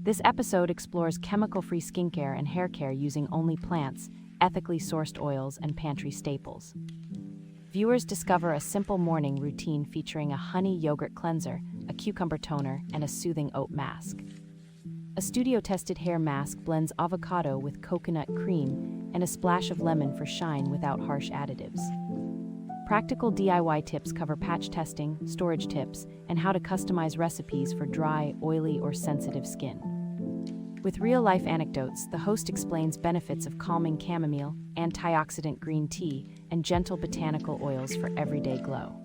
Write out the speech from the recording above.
This episode explores chemical-free skincare and hair care using only plants, ethically sourced oils, and pantry staples. Viewers discover a simple morning routine featuring a honey yogurt cleanser, a cucumber toner, and a soothing oat mask. A studio-tested hair mask blends avocado with coconut cream and a splash of lemon for shine without harsh additives. Practical DIY tips cover patch testing, storage tips, and how to customize recipes for dry, oily, or sensitive skin. With real-life anecdotes, the host explains benefits of calming chamomile, antioxidant green tea, and gentle botanical oils for everyday glow.